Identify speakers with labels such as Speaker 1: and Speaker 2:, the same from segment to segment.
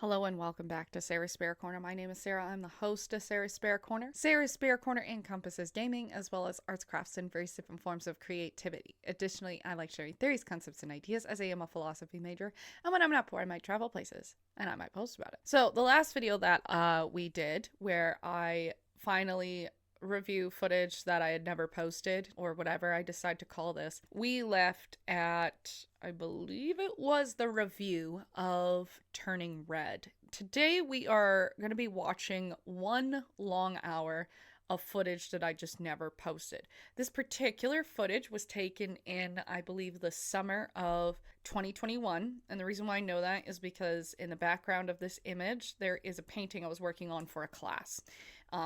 Speaker 1: Hello and welcome back to Sarah's Spare Corner. My name is Sarah. I'm the host of Sarah's Spare Corner. Sarah's Spare Corner encompasses gaming as well as arts, crafts, and various different forms of creativity. Additionally, I like sharing theories, concepts, and ideas as I am a philosophy major. And when I'm not poor, I might travel places and I might post about it. So the last video that we did where I finally review footage that I had never posted or whatever I decide to call this, we left at, I believe it was the review of Turning Red. Today we are going to be watching one long hour of footage that I just never posted. This particular footage was taken in, I believe, the summer of 2021. And the reason why I know that is because in the background of this image, there is a painting I was working on for a class.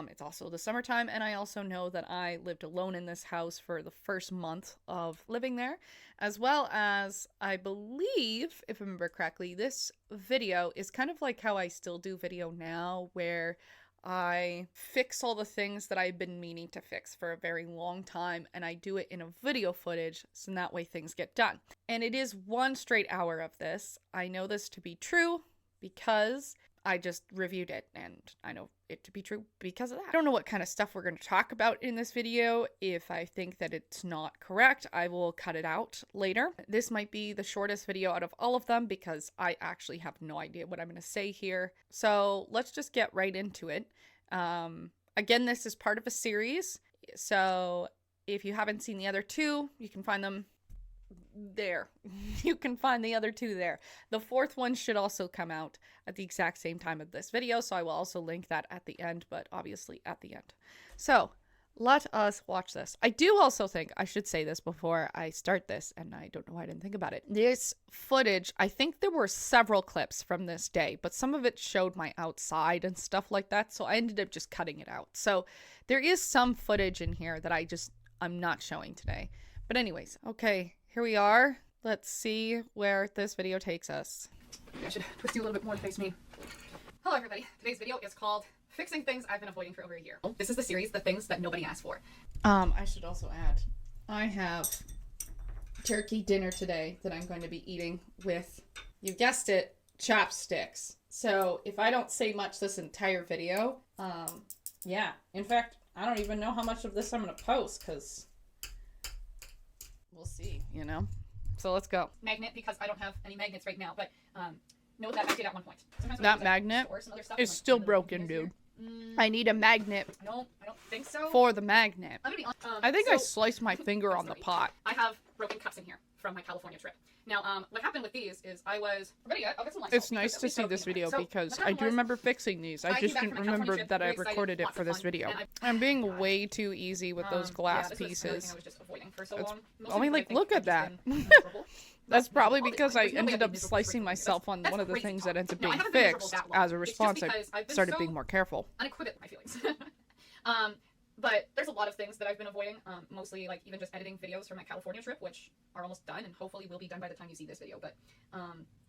Speaker 1: It's also the summertime, and I also know that I lived alone in this house for the first month of living there, as well as, I believe, if I remember correctly, this video is kind of like how I still do video now, where I fix all the things that I've been meaning to fix for a very long time, and I do it in a video footage, so that way things get done. And it is one straight hour of this. I know this to be true because I just reviewed it, and I know it to be true because of that. I don't know what kind of stuff we're going to talk about in this video. If I think that it's not correct, I will cut it out later. This might be the shortest video out of all of them because I actually have no idea what I'm going to say here. So let's just get right into it. Again, this is part of a series. So if you haven't seen the other two, you can find them there. You can find the other two there. The fourth one should also come out at the exact same time of this video, so I will also link that at the end, but obviously at the end. So let us watch this. I do also think I should say this before I start this, and I don't know why I didn't think about it. This footage, I think there were several clips from this day, but some of it showed my outside and stuff like that, so I ended up just cutting it out. So there is some footage in here that I'm not showing today. But anyways, okay, here we are. Let's see where this video takes us. I should twist you a little bit more to face me. Hello everybody. Today's video is called Fixing Things I've Been Avoiding for over a year. This is the series, The Things That Nobody Asked For. I should also add, I have turkey dinner today that I'm going to be eating with, you guessed it, chopsticks. So if I don't say much this entire video, yeah. In fact, I don't even know how much of this I'm going to post because we'll see, you know? So let's go. Magnet, because I don't have any magnets right now, but know that I did at one point. That magnet is still broken, dude. I need a magnet.
Speaker 2: No, I don't think so.
Speaker 1: For the magnet.
Speaker 2: I'm gonna be honest,
Speaker 1: I think I sliced my finger on the pot.
Speaker 2: I have broken cups in here from my California trip. Now, what happened with these is I'll get some Lysol.
Speaker 1: It's nice to see this video because I do remember fixing these. I just didn't remember that I recorded it for this video. I'm being way too easy with those glass pieces.
Speaker 2: I was just avoiding for so long.
Speaker 1: I mean, like, look at that. That's probably because I ended up slicing myself on one of the things that ends up being fixed. As a response, I started being more careful.
Speaker 2: Unequivocal my feelings. But there's a lot of things that I've been avoiding, mostly like even just editing videos from my California trip, which are almost done and hopefully will be done by the time you see this video. But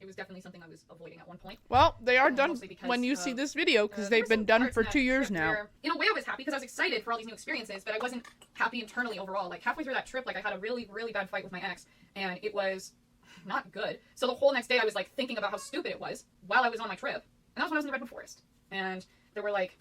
Speaker 2: it was definitely something I was avoiding at one point.
Speaker 1: Well, they are done when you see this video because they've been done for 2 years now.
Speaker 2: Where, in a way, I was happy because I was excited for all these new experiences, but I wasn't happy internally overall. Like halfway through that trip, like I had a really, really bad fight with my ex, and it was not good. So the whole next day I was like thinking about how stupid it was while I was on my trip. And that was when I was in the Redwood Forest. And they were like,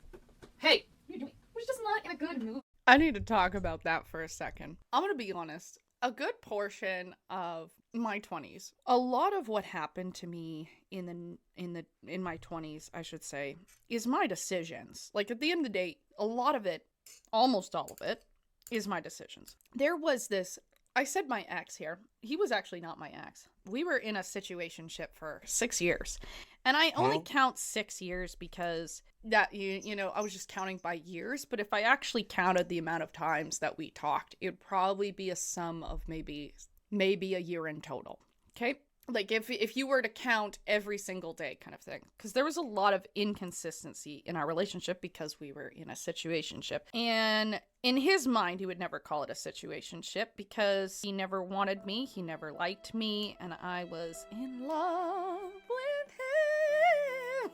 Speaker 2: hey, what are you doing? I was just not in a good mood.
Speaker 1: I need to talk about that for a second. I'm gonna be honest. A good portion of my 20s, a lot of what happened to me in my 20s, I should say, is my decisions. Like at the end of the day, a lot of it, almost all of it, is my decisions. There was this, I said my ex here. He was actually not my ex. We were in a situationship for 6 years. And I only count 6 years because that, you know, I was just counting by years. But if I actually counted the amount of times that we talked, it would probably be a sum of maybe a year in total. Okay? Like if you were to count every single day kind of thing. Because there was a lot of inconsistency in our relationship because we were in a situationship. And in his mind, he would never call it a situationship because he never wanted me. He never liked me. And I was in love with him.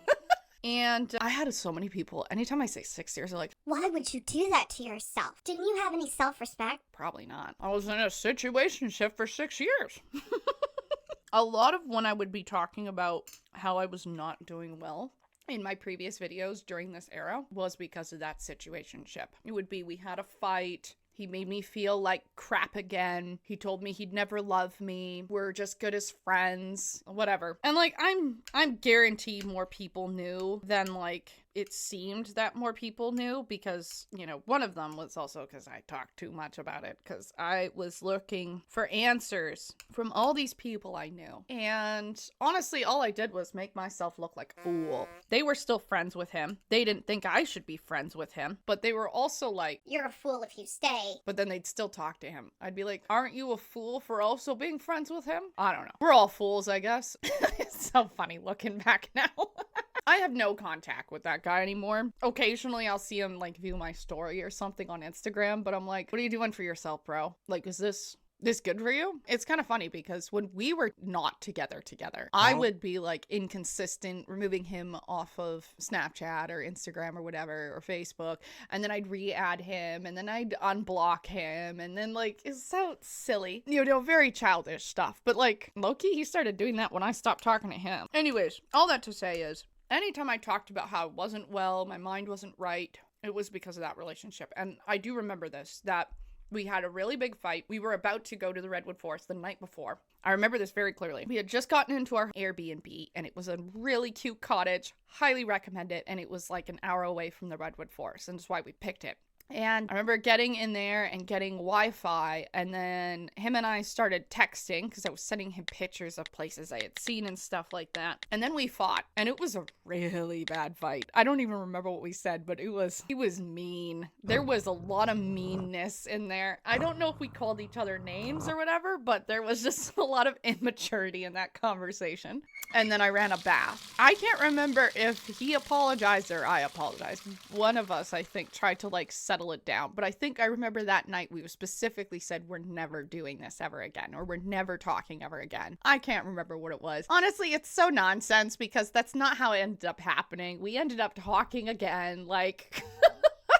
Speaker 1: And I had so many people, anytime I say 6 years, they're like,
Speaker 3: why would you do that to yourself? Didn't you have any self-respect?
Speaker 1: Probably not. I was in a situationship for 6 years. a lot of when I would be talking about how I was not doing well in my previous videos during this era was because of that situationship. It would be, we had a fight. He made me feel like crap again. He told me he'd never love me. We're just good as friends. Whatever. And like, I'm guaranteed more people knew than like it seemed that more people knew, because, you know, one of them was also because I talked too much about it, because I was looking for answers from all these people I knew. And honestly, all I did was make myself look like a fool. They were still friends with him. They didn't think I should be friends with him, but they were also like,
Speaker 3: You're a fool if you stay.
Speaker 1: but then they'd still talk to him. I'd be like, aren't you a fool for also being friends with him? I don't know. We're all fools, I guess. It's so funny looking back now. I have no contact with that guy anymore. Occasionally I'll see him like view my story or something on Instagram, but I'm like, what are you doing for yourself, bro? Like, is this good for you? It's kind of funny because when we were not together, I would be like inconsistent, removing him off of Snapchat or Instagram or whatever, or Facebook, and then I'd re-add him, and then I'd unblock him, and then like, it's so silly, you know, very childish stuff. But like, low-key, he started doing that when I stopped talking to him. Anyways, all that to say is, anytime I talked about how I wasn't well, my mind wasn't right, it was because of that relationship. And I do remember this, that we had a really big fight. We were about to go to the Redwood Forest the night before. I remember this very clearly. We had just gotten into our Airbnb, and it was a really cute cottage. Highly recommend it. And it was like an hour away from the Redwood Forest, and that's why we picked it. And I remember getting in there and getting Wi-Fi, and then him and I started texting because I was sending him pictures of places I had seen and stuff like that. And then we fought, and it was a really bad fight. I don't even remember what we said, but he was mean. There was a lot of meanness in there. I don't know if we called each other names or whatever, but there was just a lot of immaturity in that conversation. And then I ran a bath. I can't remember if he apologized or I apologized. One of us, I think, tried to like settle it down, but I think I remember that night we specifically said we're never doing this ever again, or we're never talking ever again. I can't remember what it was. Honestly, it's so nonsense because that's not how it ended up happening. We ended up talking again, like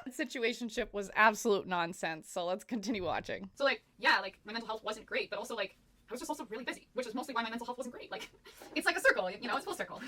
Speaker 1: situationship was absolute nonsense. So let's continue watching.
Speaker 2: So like, yeah, like my mental health wasn't great, but also like I was just also really busy, which is mostly why my mental health wasn't great. Like, it's like a circle, you know, it's full circle.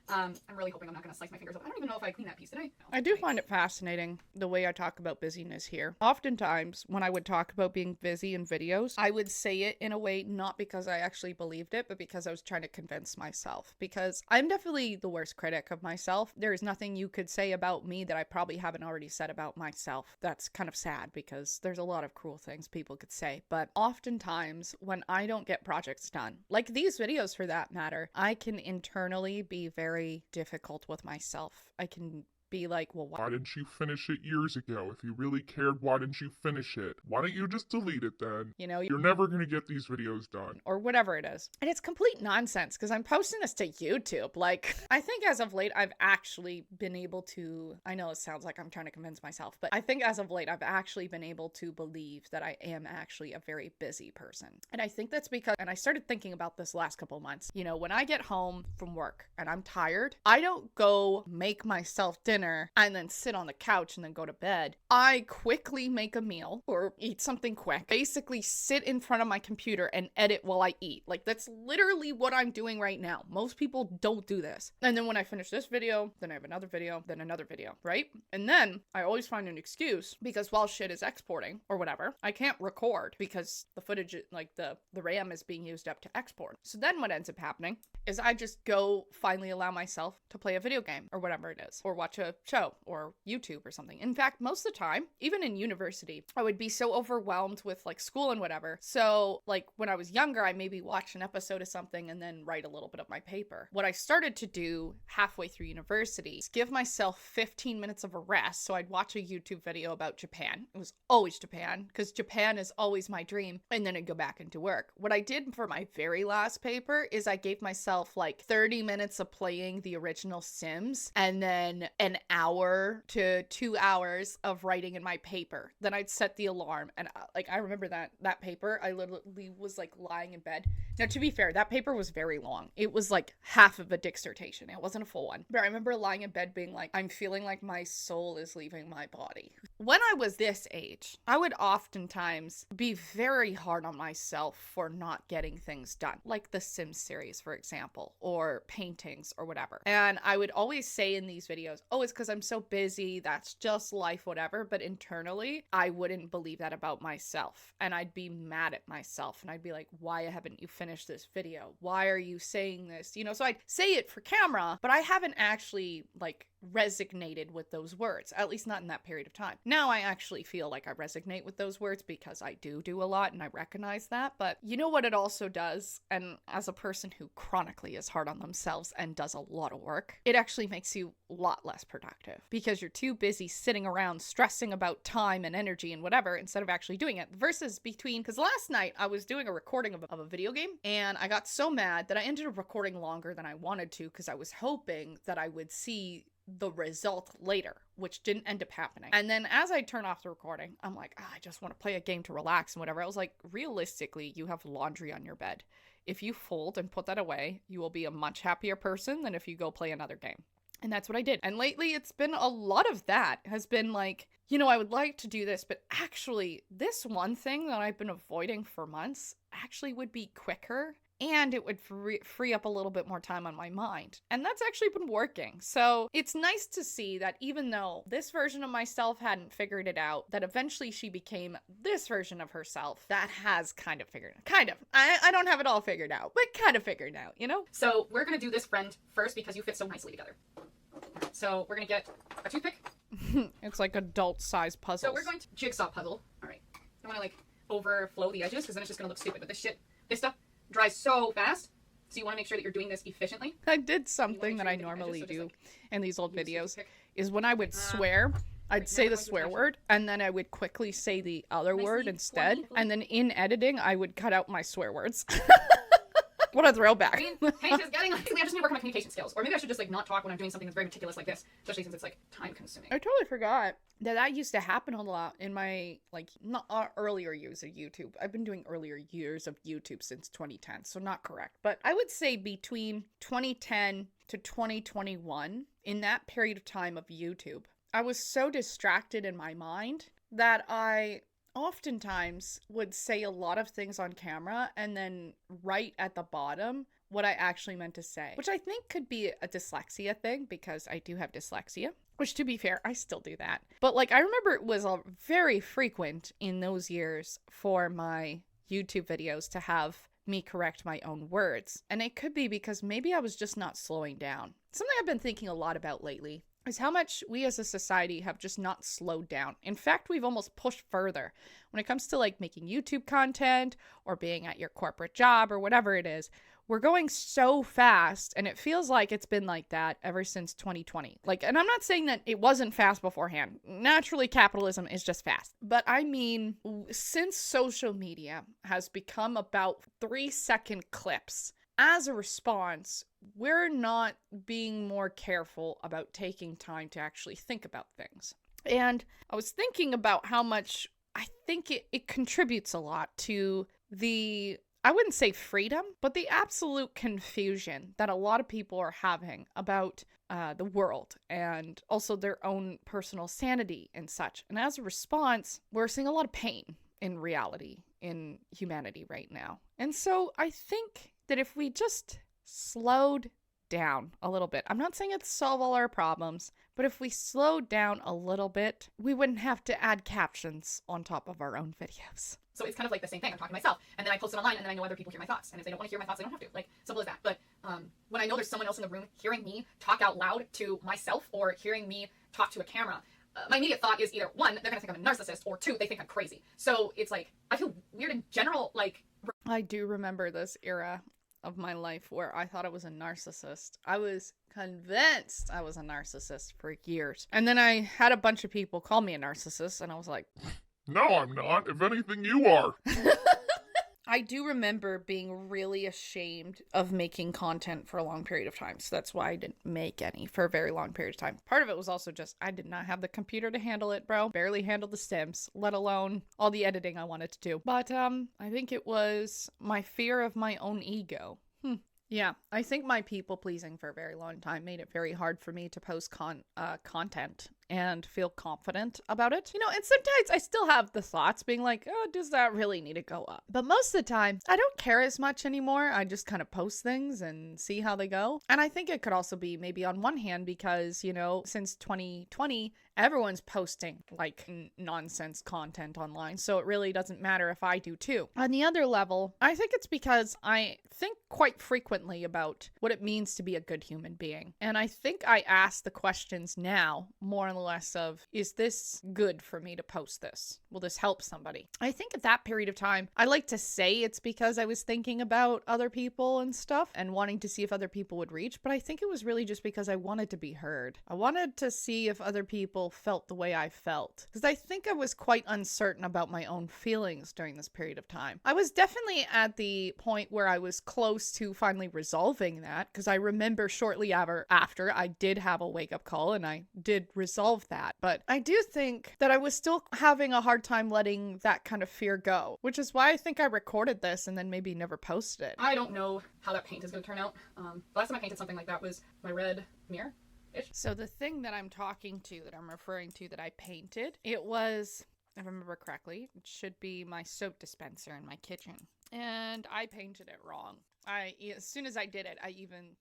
Speaker 2: I'm really hoping I'm not going to slice my fingers up. I don't even know if I cleaned that piece, did I? No.
Speaker 1: I do find it fascinating the way I talk about busyness here. Oftentimes, when I would talk about being busy in videos, I would say it in a way not because I actually believed it, but because I was trying to convince myself. Because I'm definitely the worst critic of myself. There is nothing you could say about me that I probably haven't already said about myself. That's kind of sad because there's a lot of cruel things people could say. But oftentimes, when I don't get projects done, like these videos for that matter, I can internally be very difficult with myself. I can be like, well,
Speaker 4: why didn't you finish it years ago? If you really cared, why didn't you finish it? Why don't you just delete it then?
Speaker 1: You know,
Speaker 4: you're never going to get these videos done.
Speaker 1: Or whatever it is. And it's complete nonsense because I'm posting this to YouTube. Like, I think as of late, I've actually been able to, I know it sounds like I'm trying to convince myself, but I think as of late, I've actually been able to believe that I am actually a very busy person. And I think that's because, and I started thinking about this last couple of months, you know, when I get home from work and I'm tired, I don't go make myself dinner and then sit on the couch and then go to bed. I quickly make a meal or eat something quick, basically sit in front of my computer and edit while I eat. Like, that's literally what I'm doing right now. Most people don't do this. And then when I finish this video, then I have another video, then another video, right? And then I always find an excuse because while shit is exporting or whatever, I can't record because the footage, like the RAM is being used up to export. So then what ends up happening is I just go finally allow myself to play a video game or whatever it is, or watch a show or YouTube or something. In fact, most of the time, even in university, I would be so overwhelmed with like school and whatever. So like when I was younger, I maybe watch an episode of something and then write a little bit of my paper. What I started to do halfway through university is give myself 15 minutes of a rest. So I'd watch a YouTube video about Japan. It was always Japan because Japan is always my dream. And then I'd go back into work. What I did for my very last paper is I gave myself like 30 minutes of playing the original Sims and then an hour to 2 hours of writing in my paper. Then I'd set the alarm, and I remember that paper, I literally was like lying in bed. Now, to be fair, that paper was very long. It was like half of a dissertation. It wasn't a full one. But I remember lying in bed being like, I'm feeling like my soul is leaving my body. when I was this age, I would oftentimes be very hard on myself for not getting things done, like the Sims series, for example, or paintings or whatever. And I would always say in these videos, oh, it's because I'm so busy, that's just life, whatever. But internally, I wouldn't believe that about myself. And I'd be mad at myself. And I'd be like, why haven't you finished this video? Why are you saying this? You know, so I'd say it for camera, but I haven't actually like resonated with those words, at least not in that period of time. Now I actually feel like I resonate with those words because I do a lot and I recognize that. But you know what it also does? And as a person who chronically is hard on themselves and does a lot of work, it actually makes you a lot less productive because you're too busy sitting around stressing about time and energy and whatever instead of actually doing it. Versus because last night I was doing a recording of a video game and I got so mad that I ended up recording longer than I wanted to because I was hoping that I would see the result later, which didn't end up happening. And then as I turn off the recording, I'm like, I just want to play a game to relax and whatever. I was like, realistically, you have laundry on your bed. If you fold and put that away, you will be a much happier person than if you go play another game. And that's what I did. And lately it's been a lot of that has been like, you know, I would like to do this, but actually this one thing that I've been avoiding for months actually would be quicker. And it would free up a little bit more time on my mind. And that's actually been working. So it's nice to see that even though this version of myself hadn't figured it out, that eventually she became this version of herself that has kind of figured it. Kind of. I don't have it all figured out, but kind of figured out, you know?
Speaker 2: So we're going to do this friend first because you fit so nicely together. So we're going to get a toothpick.
Speaker 1: It's like adult size puzzles.
Speaker 2: So we're going to jigsaw puzzle. All right. I don't want to like overflow the edges because then it's just going to look stupid. But this stuff dries so fast, so you want to make sure that you're doing this efficiently.
Speaker 1: I did something that I normally do in these old videos is when I would swear, I'd say the swear word, and then I would quickly say the other word instead, and then in editing, I would cut out my swear words. What a throwback.
Speaker 2: I mean, hey, just getting, I just need to work on my communication skills. Or maybe I should just like not talk when I'm doing something that's very meticulous like this, especially since it's like time consuming.
Speaker 1: I totally forgot that used to happen a lot in my like not earlier years of YouTube. I've been doing earlier years of YouTube since 2010, so not correct. But I would say between 2010 to 2021, in that period of time of YouTube, I was so distracted in my mind that I oftentimes would say a lot of things on camera and then write at the bottom what I actually meant to say, which I think could be a dyslexia thing because I do have dyslexia, which to be fair, I still do that. But like, I remember it was very frequent in those years for my YouTube videos to have me correct my own words. And it could be because maybe I was just not slowing down. Something I've been thinking a lot about lately is how much we as a society have just not slowed down. In fact, we've almost pushed further when it comes to like making YouTube content or being at your corporate job or whatever it is. We're going so fast, and it feels like it's been like that ever since 2020. Like, and I'm not saying that it wasn't fast beforehand. Naturally, capitalism is just fast. But I mean, since social media has become about 3-second clips, as a response, we're not being more careful about taking time to actually think about things. And I was thinking about how much I think it contributes a lot to the, I wouldn't say freedom, but the absolute confusion that a lot of people are having about the world and also their own personal sanity and such. And as a response, we're seeing a lot of pain in reality, in humanity right now. And so I think that if we just slowed down a little bit, I'm not saying it'd solve all our problems, but if we slowed down a little bit, we wouldn't have to add captions on top of our own videos.
Speaker 2: So it's kind of like the same thing. I'm talking to myself, and then I post it online, and then I know other people hear my thoughts. And if they don't want to hear my thoughts, they don't have to. Like, simple as that. But when I know there's someone else in the room hearing me talk out loud to myself or hearing me talk to a camera, my immediate thought is either, one, they're going to think I'm a narcissist, or two, they think I'm crazy. So it's like, I feel weird in general, like...
Speaker 1: I do remember this era of my life where I thought I was a narcissist. I was convinced I was a narcissist for years. And then I had a bunch of people call me a narcissist, and I was like...
Speaker 4: No, I'm not. If anything, you are.
Speaker 1: I do remember being really ashamed of making content for a long period of time. So that's why I didn't make any for a very long period of time. Part of it was also just I did not have the computer to handle it, bro. Barely handled the Sims, let alone all the editing I wanted to do. But I think it was my fear of my own ego. Yeah, I think my people pleasing for a very long time made it very hard for me to post content and feel confident about it. And sometimes I still have the thoughts being like, oh, does that really need to go up? But most of the time, I don't care as much anymore. I just kind of post things and see how they go. And I think it could also be maybe on one hand because, since 2020, everyone's posting like nonsense content online, so it really doesn't matter if I do too. On the other level, I think it's because I think quite frequently about what it means to be a good human being. And I think I ask the questions now more or less of, is this good for me to post this? Will this help somebody? I think at that period of time, I like to say it's because I was thinking about other people and stuff and wanting to see if other people would reach, but I think it was really just because I wanted to be heard. I wanted to see if other people felt the way I felt, because I think I was quite uncertain about my own feelings during this period of time. I was definitely at the point where I was close to finally resolving that, because I remember shortly after I did have a wake-up call and I did resolve that. But I do think that I was still having a hard time letting that kind of fear go, which is why I think I recorded this and then maybe never posted it.
Speaker 2: I don't know how that paint is going to turn out. The last time I painted something like that was my red mirror.
Speaker 1: So the thing that I'm talking to, that I'm referring to, that I painted, it was, if I remember correctly, it should be my soap dispenser in my kitchen. And I painted it wrong. As soon as I did it, I even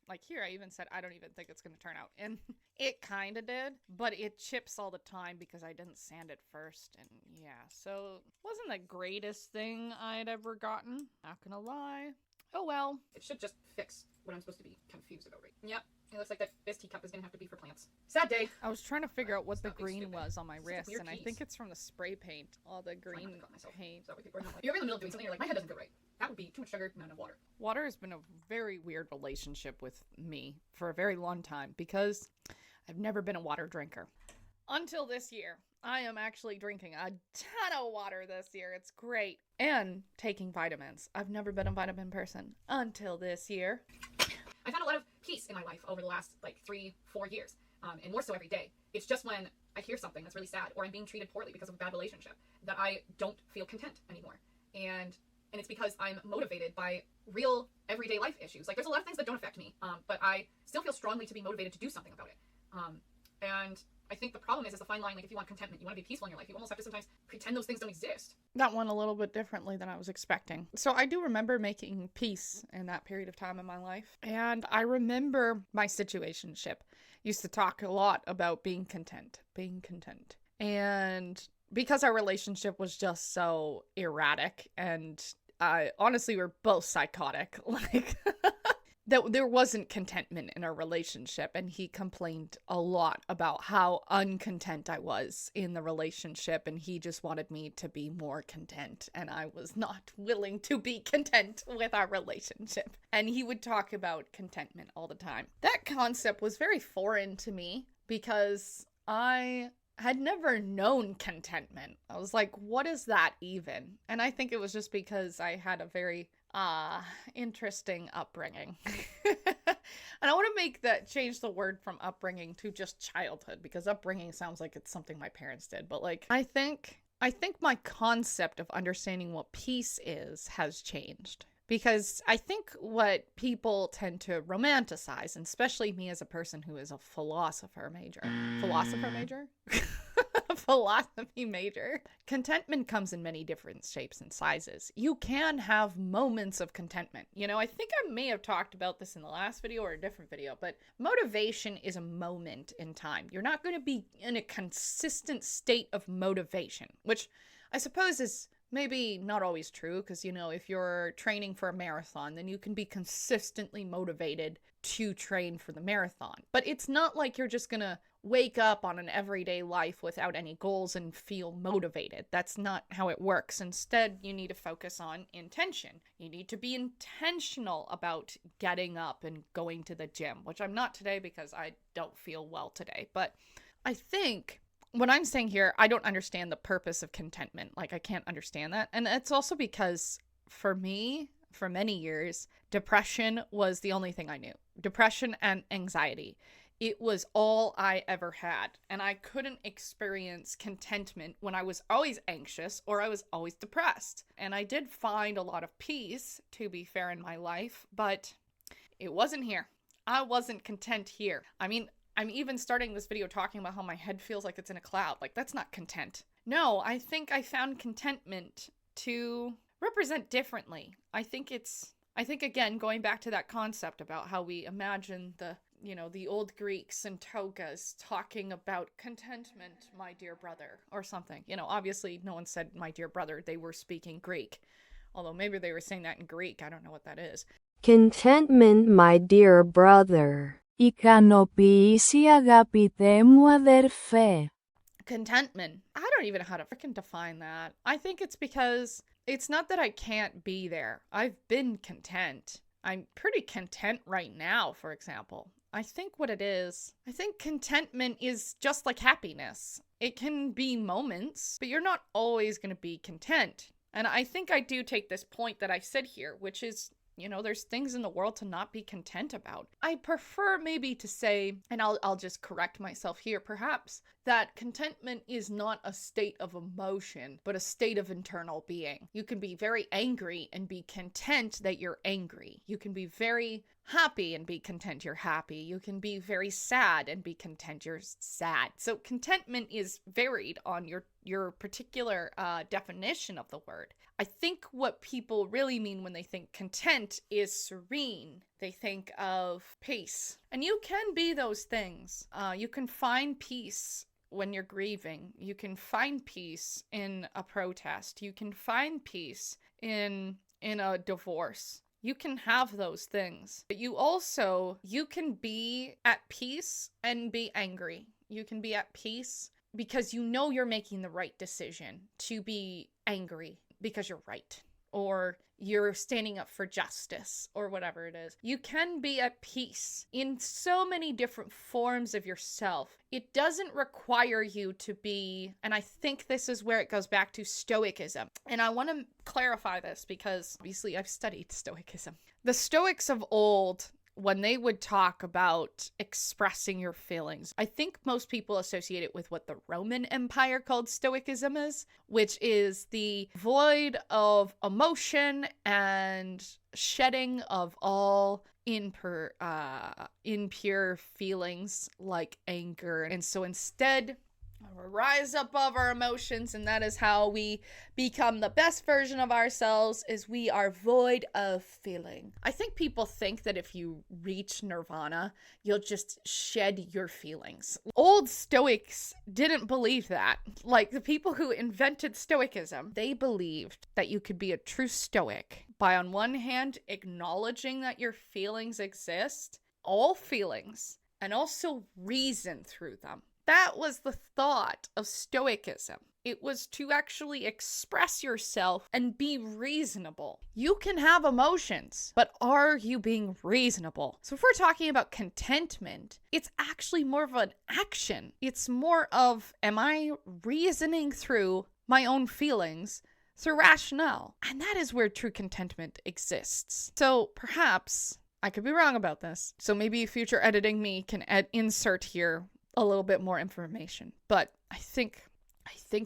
Speaker 1: said, I don't even think it's going to turn out. And it kind of did, but it chips all the time because I didn't sand it first. And yeah, so it wasn't the greatest thing I'd ever gotten. Not gonna lie. Oh well.
Speaker 2: It should just fix what I'm supposed to be confused about, right? Yep. It looks like this teacup is going to have to be for plants. Sad day.
Speaker 1: I was trying to figure out what the green
Speaker 2: stupid.
Speaker 1: was on my wrist, and I
Speaker 2: keys.
Speaker 1: think it's from the spray paint. All the green paint.
Speaker 2: So people are not like, you're in the middle of doing something, you're like, my head doesn't feel right. That would be too much sugar, not enough water.
Speaker 1: Water has been a very weird relationship with me for a very long time because I've never been a water drinker. Until this year. I am actually drinking a ton of water this year. It's great. And taking vitamins. I've never been a vitamin person until this year.
Speaker 2: I've had a lot of peace in my life over the last 3-4 years, and more so every day. It's just when I hear something that's really sad, or I'm being treated poorly because of a bad relationship, that I don't feel content anymore. And it's because I'm motivated by real everyday life issues. There's a lot of things that don't affect me, but I still feel strongly to be motivated to do something about it. And I think the problem is the fine line. If you want contentment, you want to be peaceful in your life, you almost have to sometimes pretend those things don't exist.
Speaker 1: That went a little bit differently than I was expecting. So I do remember making peace in that period of time in my life. And I remember my situationship used to talk a lot about being content. And because our relationship was just so erratic and honestly, we're both psychotic, that there wasn't contentment in our relationship, and he complained a lot about how uncontent I was in the relationship, and he just wanted me to be more content, and I was not willing to be content with our relationship. And he would talk about contentment all the time. That concept was very foreign to me because I had never known contentment. I was like, what is that even? And I think it was just because I had a very interesting upbringing. And I want to change the word from upbringing to just childhood, because upbringing sounds like it's something my parents did. But I think my concept of understanding what peace is has changed. Because I think what people tend to romanticize, and especially me as a person who is a philosophy major, contentment comes in many different shapes and sizes. You can have moments of contentment. I think I may have talked about this in the last video or a different video, but motivation is a moment in time. You're not going to be in a consistent state of motivation, which I suppose is maybe not always true, because, if you're training for a marathon, then you can be consistently motivated to train for the marathon. But it's not like you're just gonna wake up on an everyday life without any goals and feel motivated. That's not how it works. Instead, you need to focus on intention. You need to be intentional about getting up and going to the gym, which I'm not today because I don't feel well today. But I think what I'm saying here, I don't understand the purpose of contentment. I can't understand that. And it's also because for me, for many years, depression was the only thing I knew. Depression and anxiety. It was all I ever had. And I couldn't experience contentment when I was always anxious or I was always depressed. And I did find a lot of peace, to be fair, in my life, but it wasn't here. I wasn't content here. I mean, I'm even starting this video talking about how my head feels like it's in a cloud. Like, that's not content. No, I think I found contentment to represent differently. I think again, going back to that concept about how we imagine the old Greeks and togas talking about contentment, my dear brother, or something. Obviously no one said my dear brother. They were speaking Greek. Although maybe they were saying that in Greek. I don't know what that is.
Speaker 5: Contentment, my dear brother. Ικανοποίηση, αγαπητέ μου αδερφέ.
Speaker 1: Contentment. I don't even know how to freaking define that. I think it's because it's not that I can't be there. I've been content. I'm pretty content right now, for example. I think what it is, I think contentment is just like happiness. It can be moments, but you're not always going to be content. And I think I do take this point that I've said here, which is, there's things in the world to not be content about. I prefer maybe to say, and I'll just correct myself here perhaps, that contentment is not a state of emotion, but a state of internal being. You can be very angry and be content that you're angry. You can be very happy and be content you're happy. You can be very sad and be content you're sad. So contentment is varied on your particular definition of the word. I think what people really mean when they think content is serene. They think of peace. And you can be those things. You can find peace when you're grieving. You can find peace in a protest. You can find peace in a divorce. You can have those things. But you can be at peace and be angry. You can be at peace because you're making the right decision to be angry because you're right, or you're standing up for justice, or whatever it is. You can be at peace in so many different forms of yourself. It doesn't require you to be, and I think this is where it goes back to stoicism. And I want to clarify this because obviously I've studied stoicism. The Stoics of old, when they would talk about expressing your feelings, I think most people associate it with what the Roman Empire called stoicism is, which is the void of emotion and shedding of all impure feelings like anger. And so instead, we rise above our emotions, and that is how we become the best version of ourselves, is we are void of feeling. I think people think that if you reach nirvana, you'll just shed your feelings. Old Stoics didn't believe that. Like, the people who invented Stoicism, they believed that you could be a true Stoic by, on one hand, acknowledging that your feelings exist, all feelings, and also reason through them. That was the thought of Stoicism. It was to actually express yourself and be reasonable. You can have emotions, but are you being reasonable? So if we're talking about contentment, it's actually more of an action. It's more of, am I reasoning through my own feelings through rationale? And that is where true contentment exists. So perhaps I could be wrong about this. So maybe future editing me can insert here a little bit more information, but I think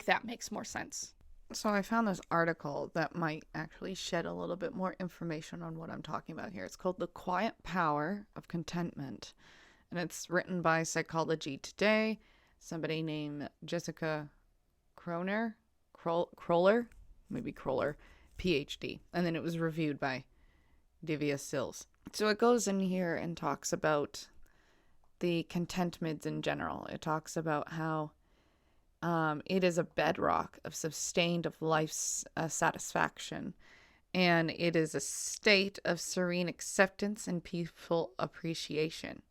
Speaker 1: that makes more sense. So I found this article that might actually shed a little bit more information on what I'm talking about here. It's called The Quiet Power of Contentment, and it's written by Psychology Today, somebody named Jessica Kroller, PhD, and then it was reviewed by Divya Sills. So it goes in here and talks about the contentment in general. It talks about how it is a bedrock of sustained of life's satisfaction, and it is a state of serene acceptance and peaceful appreciation.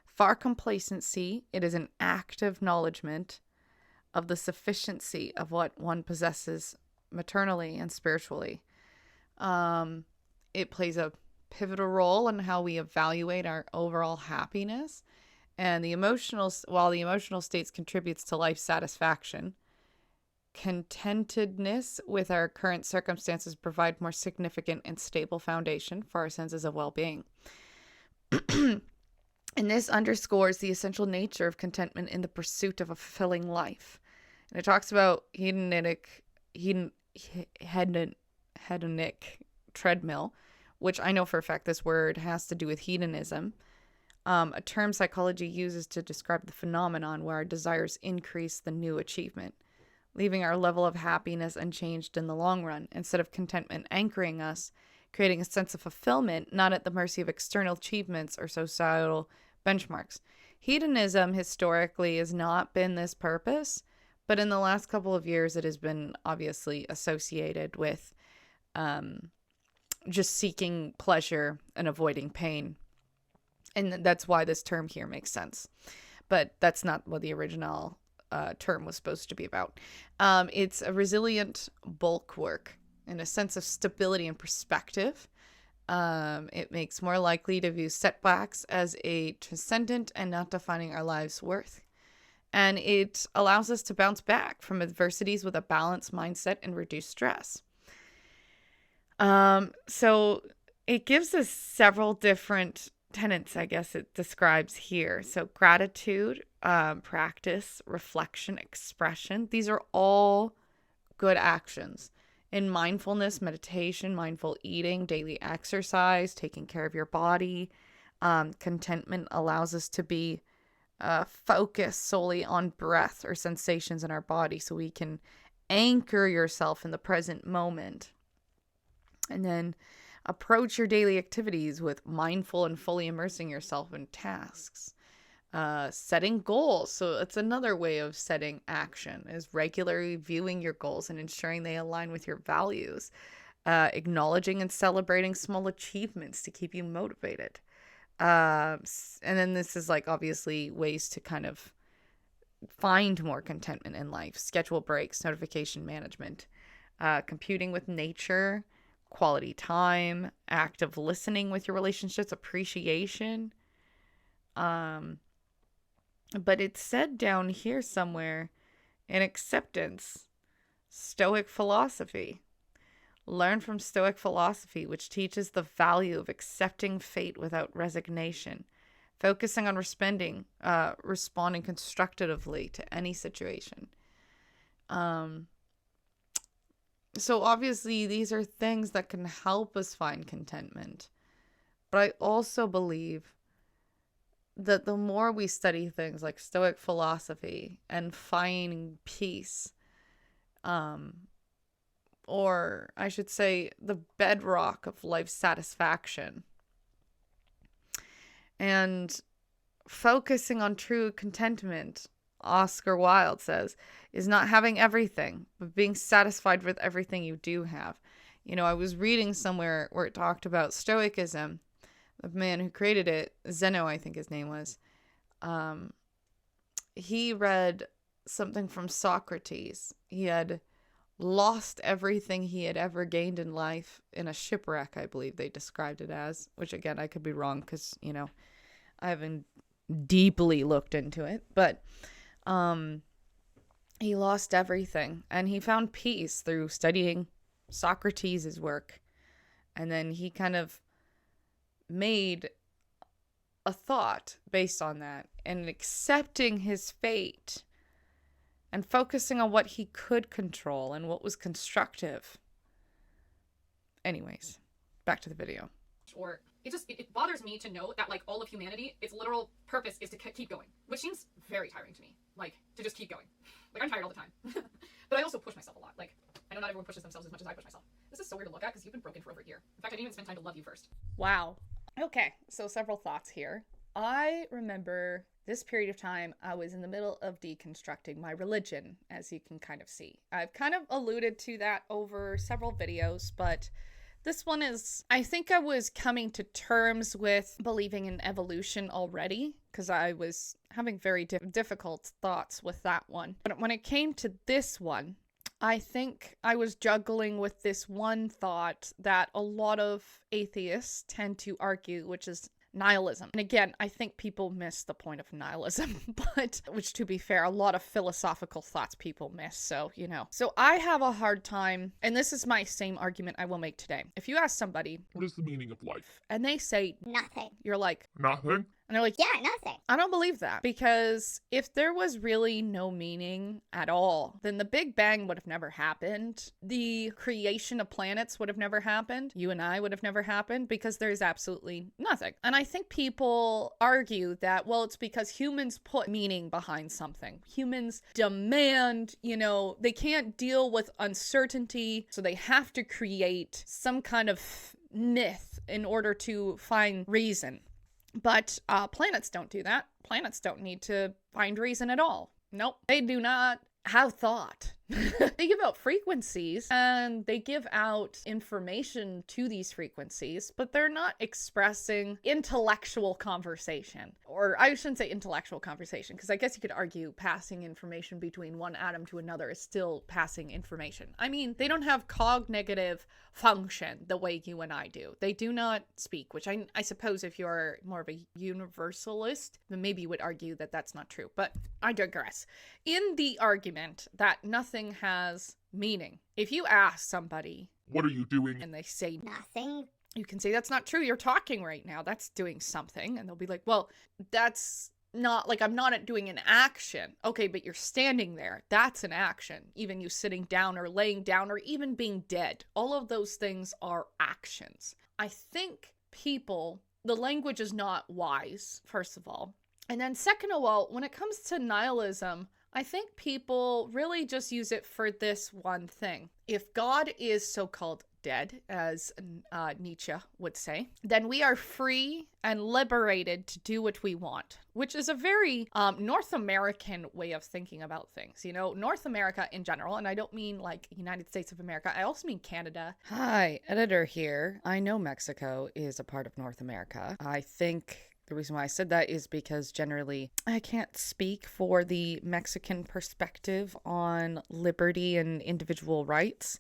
Speaker 1: Far complacency, it is an active acknowledgement of the sufficiency of what one possesses maternally and spiritually. It plays a pivotal role in how we evaluate our overall happiness. And while the emotional states contributes to life satisfaction, contentedness with our current circumstances provide more significant and stable foundation for our senses of well-being. And this underscores the essential nature of contentment in the pursuit of a fulfilling life. And it talks about hedonic treadmill, which I know for a fact this word has to do with hedonism. a term psychology uses to describe the phenomenon where our desires increase the new achievement, leaving our level of happiness unchanged in the long run, instead of contentment anchoring us, creating a sense of fulfillment, not at the mercy of external achievements or societal benchmarks. Hedonism historically has not been this purpose, but in the last couple of years, it has been obviously associated with just seeking pleasure and avoiding pain. And that's why this term here makes sense. But that's not what the original term was supposed to be about. It's a resilient bulwark and a sense of stability and perspective. It makes more likely to view setbacks as a transcendent and not defining our lives' worth. And it allows us to bounce back from adversities with a balanced mindset and reduce stress. So it gives us several different tenets, I guess it describes here. So gratitude, practice, reflection, expression. These are all good actions. In mindfulness, meditation, mindful eating, daily exercise, taking care of your body, contentment allows us to be focused solely on breath or sensations in our body, so we can anchor yourself in the present moment. And then approach your daily activities with mindful and fully immersing yourself in tasks. Setting goals. So it's another way of setting action, is regularly viewing your goals and ensuring they align with your values. Acknowledging and celebrating small achievements to keep you motivated. And then this is like obviously ways to kind of find more contentment in life. Schedule breaks, notification management, computing with nature, quality time, active listening with your relationships, appreciation. But it's said down here somewhere in acceptance, stoic philosophy. Learn from stoic philosophy, which teaches the value of accepting fate without resignation, focusing on responding constructively to any situation. So obviously these are things that can help us find contentment. But I also believe that the more we study things like Stoic philosophy and finding peace, or I should say the bedrock of life satisfaction, and focusing on true contentment, Oscar Wilde says, is not having everything, but being satisfied with everything you do have. You know, I was reading somewhere where it talked about Stoicism. The man who created it, Zeno, I think his name was, he read something from Socrates. He had lost everything he had ever gained in life in a shipwreck, I believe they described it as, which again, I could be wrong because, you know, I haven't deeply looked into it, but he lost everything and he found peace through studying Socrates' work. And then he kind of made a thought based on that and accepting his fate and focusing on what he could control and what was constructive. Anyways, back to the video.
Speaker 2: Or it bothers me to know that like all of humanity, its literal purpose is to keep going, which seems very tiring to me. Like to just keep going. Like I'm tired all the time. But I also push myself a lot. Like I know not everyone pushes themselves as much as I push myself. This is so weird to look at because you've been broken for over a year. In fact, I didn't even spend time to love you first.
Speaker 1: Wow. Okay, so several thoughts here. I remember this period of time I was in the middle of deconstructing my religion, as you can kind of see. I've kind of alluded to that over several videos, but this one is, I think I was coming to terms with believing in evolution already, because I was having very difficult thoughts with that one. But when it came to this one, I think I was juggling with this one thought that a lot of atheists tend to argue, which is nihilism. And again, I think people miss the point of nihilism, but which to be fair, a lot of philosophical thoughts people miss. So, you know, so I have a hard time, and this is my same argument I will make today. If you ask somebody,
Speaker 4: what is the meaning of life?
Speaker 1: and they say
Speaker 3: Nothing.
Speaker 1: you're like,
Speaker 4: Nothing?
Speaker 1: And they're like,
Speaker 3: Yeah, nothing.
Speaker 1: I don't believe that, because if there was really no meaning at all, then the Big Bang would have never happened. The creation of planets would have never happened. You and I would have never happened, because there's absolutely nothing. And I think people argue that, well, it's because humans put meaning behind something. Humans demand, they can't deal with uncertainty, so they have to create some kind of myth in order to find reason. But planets don't do that. Planets don't need to find reason at all. Nope. They do not have thought. They give out frequencies and they give out information to these frequencies, but they're not expressing intellectual conversation. Or I shouldn't say intellectual conversation, because I guess you could argue passing information between one atom to another is still passing information. I mean, they don't have cognitive function the way you and I do. They do not speak, which I suppose if you're more of a universalist, then maybe you would argue that that's not true. But I digress. In the argument that nothing has meaning, if you ask somebody,
Speaker 4: what are you doing?
Speaker 1: and they say
Speaker 3: Nothing.
Speaker 1: you can say, that's not true, you're talking right now, that's doing something. And they'll be like, well, that's not, like, I'm not doing an action. Okay, but you're standing there, that's an action. Even you sitting down or laying down or even being dead, all of those things are actions. I think the language is not wise, first of all. And then second of all, when it comes to nihilism, I think people really just use it for this one thing. If God is so-called dead, as Nietzsche would say, then we are free and liberated to do what we want, which is a very North American way of thinking about things. North America in general, and I don't mean like United States of America, I also mean Canada. Hi, editor here. I know Mexico is a part of North America. I think the reason why I said that is because generally I can't speak for the Mexican perspective on liberty and individual rights,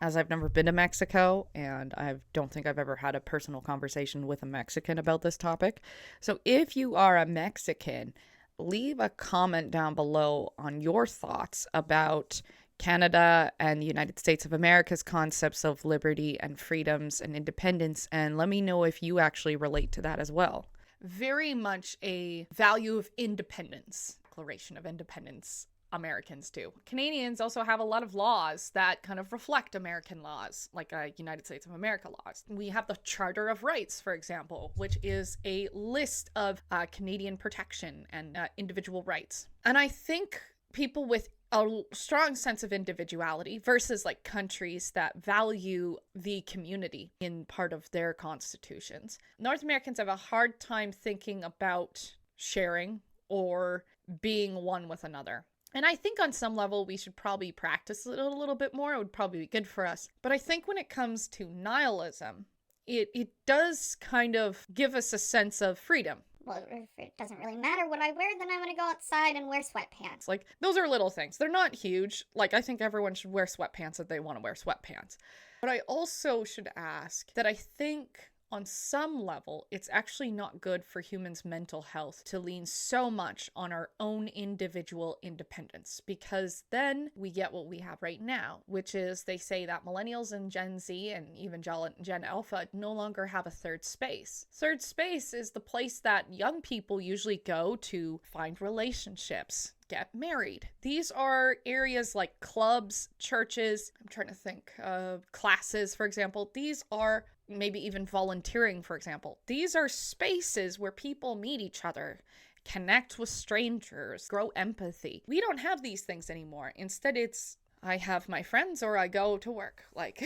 Speaker 1: as I've never been to Mexico, and I don't think I've ever had a personal conversation with a Mexican about this topic. So if you are a Mexican, leave a comment down below on your thoughts about Canada and the United States of America's concepts of liberty and freedoms and independence, and let me know if you actually relate to that as well. Very much a value of independence, Declaration of Independence, Americans do. Canadians also have a lot of laws that kind of reflect American laws, like United States of America laws. We have the Charter of Rights, for example, which is a list of Canadian protection and individual rights. And I think people with a strong sense of individuality versus like countries that value the community in part of their constitutions. North Americans have a hard time thinking about sharing or being one with another. And I think on some level we should probably practice it a little bit more. It would probably be good for us. But I think when it comes to nihilism, it does kind of give us a sense of freedom.
Speaker 3: Well, if it doesn't really matter what I wear, then I'm gonna go outside and wear sweatpants.
Speaker 1: Like, those are little things. They're not huge. Like, I think everyone should wear sweatpants if they want to wear sweatpants. But I also should ask that I think on some level, it's actually not good for humans' mental health to lean so much on our own individual independence, because then we get what we have right now, which is they say that millennials and Gen Z and even Gen Alpha no longer have a third space. Third space is the place that young people usually go to find relationships, get married. These are areas like clubs, churches, I'm trying to think of classes, for example. These are maybe even volunteering, for example. These are spaces where people meet each other, connect with strangers, grow empathy. We don't have these things anymore. Instead, it's I have my friends or I go to work. Like,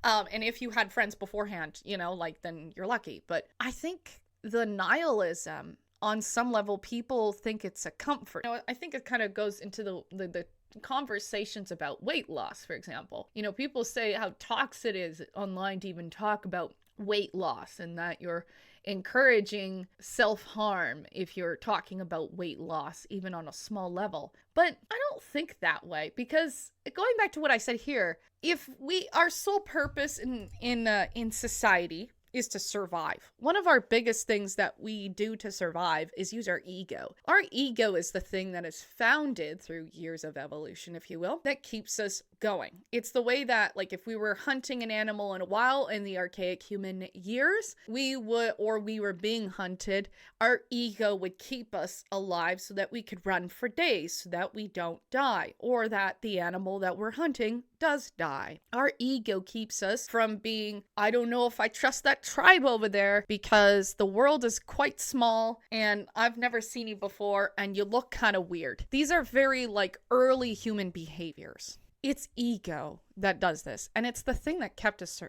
Speaker 1: and if you had friends beforehand, then you're lucky. But I think the nihilism, on some level, people think it's a comfort. I think it kind of goes into the conversations about weight loss, for example. People say how toxic it is online to even talk about weight loss, and that you're encouraging self-harm if you're talking about weight loss, even on a small level. But I don't think that way, because going back to what I said here, if our sole purpose in society is to survive. One of our biggest things that we do to survive is use our ego. Our ego is the thing that is founded through years of evolution, if you will, that keeps us going. It's the way that, like, if we were hunting an animal in a while in the archaic human years, we were being hunted, our ego would keep us alive so that we could run for days, so that we don't die, or that the animal that we're hunting does die. Our ego keeps us from being, I don't know if I trust that tribe over there because the world is quite small and I've never seen you before and you look kind of weird. These are very like early human behaviors. It's ego that does this, and it's the thing that kept us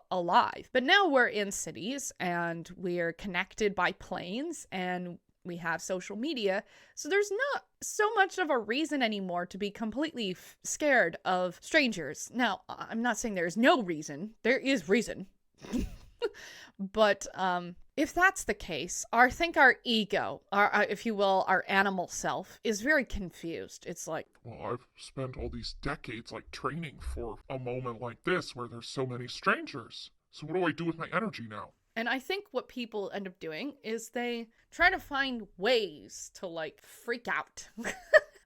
Speaker 1: alive. But now we're in cities and we're connected by planes and we have social media, so there's not so much of a reason anymore to be completely scared of strangers. Now, I'm not saying there's no reason. There is reason. But if that's the case, I think our ego, our, if you will, our animal self, is very confused. It's like,
Speaker 4: Well, I've spent all these decades like training for a moment like this where there's so many strangers. So what do I do with my energy now?
Speaker 1: and I think what people end up doing is they try to find ways to like freak out.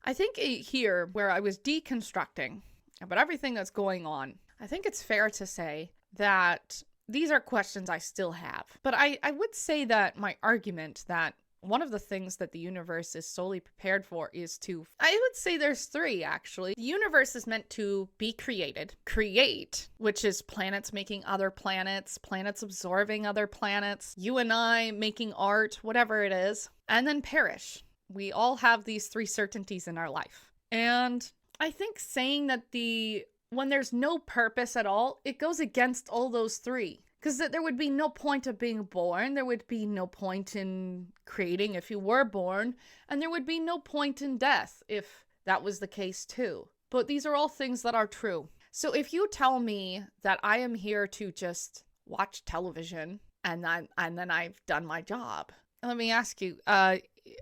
Speaker 1: I think here, where I was deconstructing about everything that's going on, I think it's fair to say that these are questions I still have. But I would say that my argument that one of the things that the universe is solely prepared for is to, I would say there's three actually. The universe is meant to be created, create, which is planets making other planets, planets absorbing other planets, you and I making art, whatever it is, and then perish. We all have these three certainties in our life. And I think saying that when there's no purpose at all, it goes against all those three. Because there would be no point of being born, there would be no point in creating if you were born, and there would be no point in death if that was the case too. But these are all things that are true. So if you tell me that I am here to just watch television and then I've done my job, let me ask you,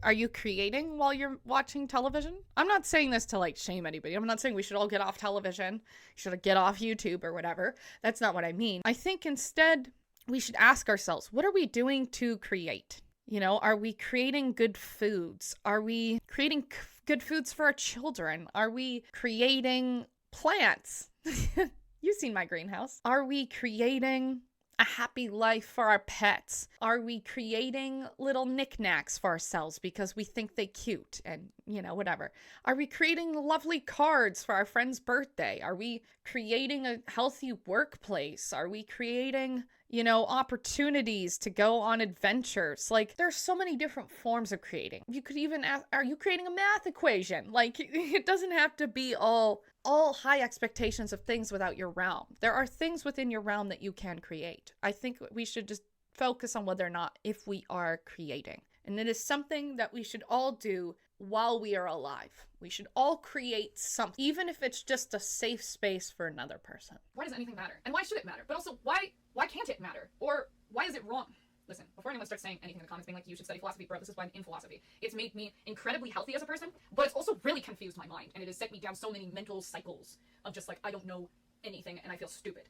Speaker 1: are you creating while you're watching television? I'm not saying this to like shame anybody. I'm not saying we should all get off television, should get off YouTube or whatever. That's not what I mean. I think instead we should ask ourselves, what are we doing to create? You know, are we creating good foods? Are we creating good foods for our children? Are we creating plants? You've seen my greenhouse. Are we creating a happy life for our pets? Are we creating little knickknacks for ourselves because we think they cute and, you know, whatever? Are we creating lovely cards for our friend's birthday? Are we creating a healthy workplace? Are we creating, you know, opportunities to go on adventures? Like, there's so many different forms of creating. You could even ask, are you creating a math equation? Like, it doesn't have to be all high expectations of things without your realm. There are things within your realm that you can create. I think we should just focus on whether or not if we are creating. And it is something that we should all do while we are alive. We should all create something, even if it's just a safe space for another person.
Speaker 2: Why does anything matter? And why should it matter? But also, why can't it matter? Or why is it wrong? Listen, before anyone starts saying anything in the comments being like, you should study philosophy, bro, this is why I'm in philosophy. It's made me incredibly healthy as a person, but it's also really confused my mind, and it has set me down so many mental cycles of just like, I don't know anything, and I feel stupid.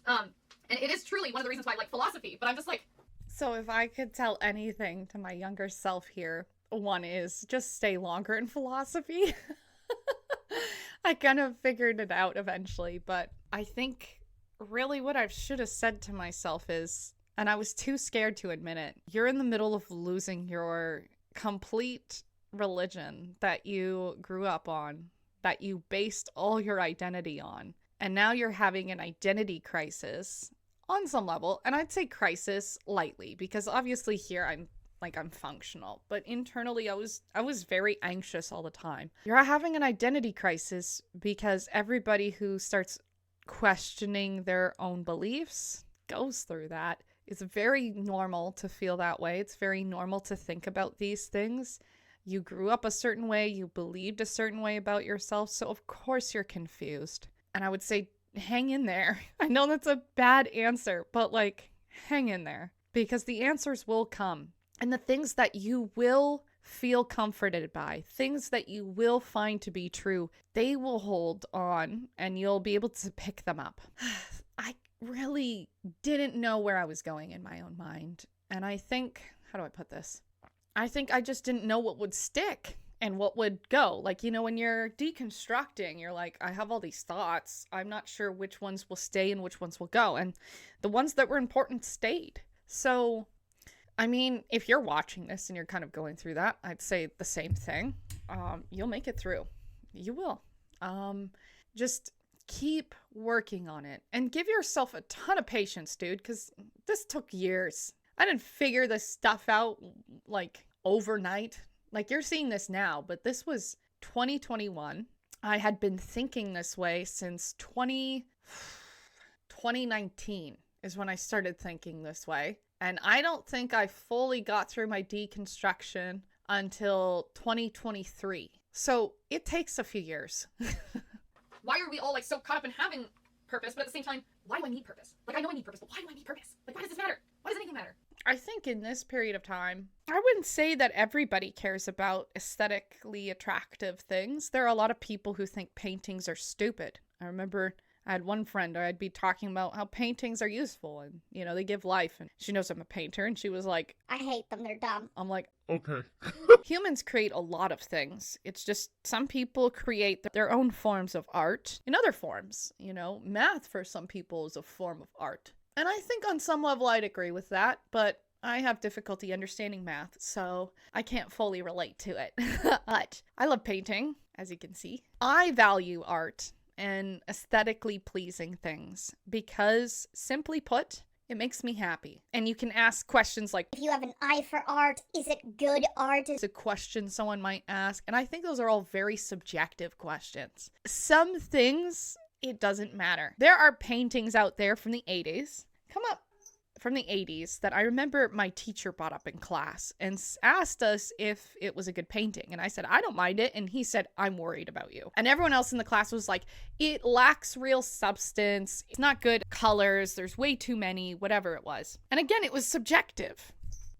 Speaker 2: And it is truly one of the reasons why I like philosophy, but I'm just like...
Speaker 1: So if I could tell anything to my younger self here, one is just stay longer in philosophy. I kind of figured it out eventually, but I think really what I should have said to myself is, and I was too scared to admit it, you're in the middle of losing your complete religion that you grew up on, that you based all your identity on. And now you're having an identity crisis on some level. And I'd say crisis lightly, because obviously here I'm functional, but internally I was very anxious all the time. You're having an identity crisis because everybody who starts questioning their own beliefs goes through that. It's very normal to feel that way. It's very normal to think about these things. You grew up a certain way, you believed a certain way about yourself, so of course you're confused. And I would say, hang in there. I know that's a bad answer, but like, hang in there, because the answers will come. And the things that you will feel comforted by, things that you will find to be true, they will hold on and you'll be able to pick them up. I really didn't know where I was going in my own mind. And I think, how do I put this? I think I just didn't know what would stick. and what would go. Like, when you're deconstructing, you're like, I have all these thoughts. I'm not sure which ones will stay and which ones will go. And the ones that were important stayed. So, I mean, if you're watching this and you're kind of going through that, I'd say the same thing. You'll make it through. You will. Just keep working on it and give yourself a ton of patience, dude, because this took years. I didn't figure this stuff out like overnight. Like, you're seeing this now, but this was 2021. I had been thinking this way since 2019 is when I started thinking this way. And I don't think I fully got through my deconstruction until 2023. So it takes a few years.
Speaker 2: Why are we all like so caught up in having purpose, but at the same time, why do I need purpose? Like, I know I need purpose, but why do I need purpose? Like, why does this matter? Why does anything matter?
Speaker 1: I think in this period of time, I wouldn't say that everybody cares about aesthetically attractive things. There are a lot of people who think paintings are stupid. I remember I had one friend, I'd be talking about how paintings are useful and, they give life. And she knows I'm a painter, and she was like,
Speaker 3: I hate them, they're dumb.
Speaker 1: I'm like,
Speaker 4: Okay.
Speaker 1: humans create a lot of things. It's just some people create their own forms of art in other forms. Math for some people is a form of art. And I think on some level I'd agree with that, but I have difficulty understanding math, so I can't fully relate to it. But I love painting, as you can see. I value art and aesthetically pleasing things because, simply put, it makes me happy. And you can ask questions like,
Speaker 3: If you have an eye for art, is it good art?
Speaker 1: it's a question someone might ask. And I think those are all very subjective questions. Some things, it doesn't matter. There are paintings out there from the 80s. From the 80s that I remember my teacher brought up in class and asked us if it was a good painting. And I said, I don't mind it. And he said, I'm worried about you. And everyone else in the class was like, it lacks real substance. It's not good colors. There's way too many, whatever it was. And again, it was subjective.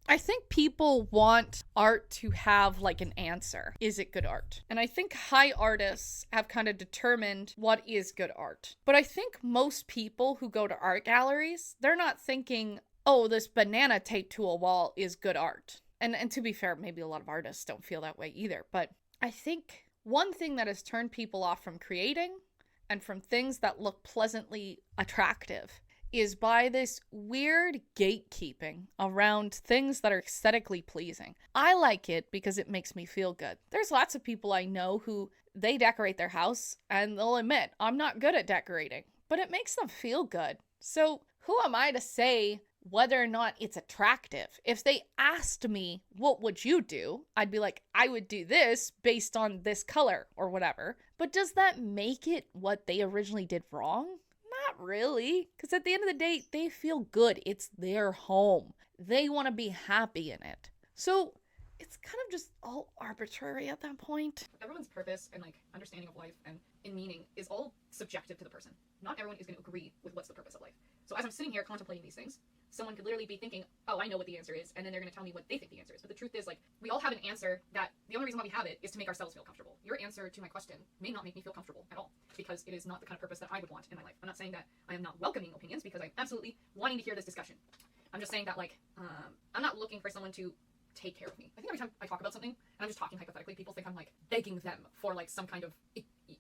Speaker 1: I think people want art to have like an answer. Is it good art? And I think high artists have kind of determined what is good art. But I think most people who go to art galleries, they're not thinking, oh, this banana taped to a wall is good art. And to be fair, maybe a lot of artists don't feel that way either. But I think one thing that has turned people off from creating and from things that look pleasantly attractive is by this weird gatekeeping around things that are aesthetically pleasing. I like it because it makes me feel good. There's lots of people I know who they decorate their house and they'll admit, I'm not good at decorating, but it makes them feel good. So who am I to say whether or not it's attractive? If they asked me, what would you do? I'd be like, I would do this based on this color or whatever. But does that make it what they originally did wrong? Not really, because at the end of the day, they feel good. It's their home. They want to be happy in it. So it's kind of just all arbitrary at that point.
Speaker 2: Everyone's purpose and like understanding of life and in meaning is all subjective to the person. Not everyone is going to agree with what's the purpose of life. So as I'm sitting here contemplating these things, someone could literally be thinking, oh, I know what the answer is, and then they're going to tell me what they think the answer is. But the truth is, like, we all have an answer that the only reason why we have it is to make ourselves feel comfortable. Your answer to my question may not make me feel comfortable at all, because it is not the kind of purpose that I would want in my life. I'm not saying that I am not welcoming opinions, because I'm absolutely wanting to hear this discussion. I'm just saying that, like, I'm not looking for someone to take care of me. I think every time I talk about something, and I'm just talking hypothetically, people think I'm, like, begging them for, like, some kind of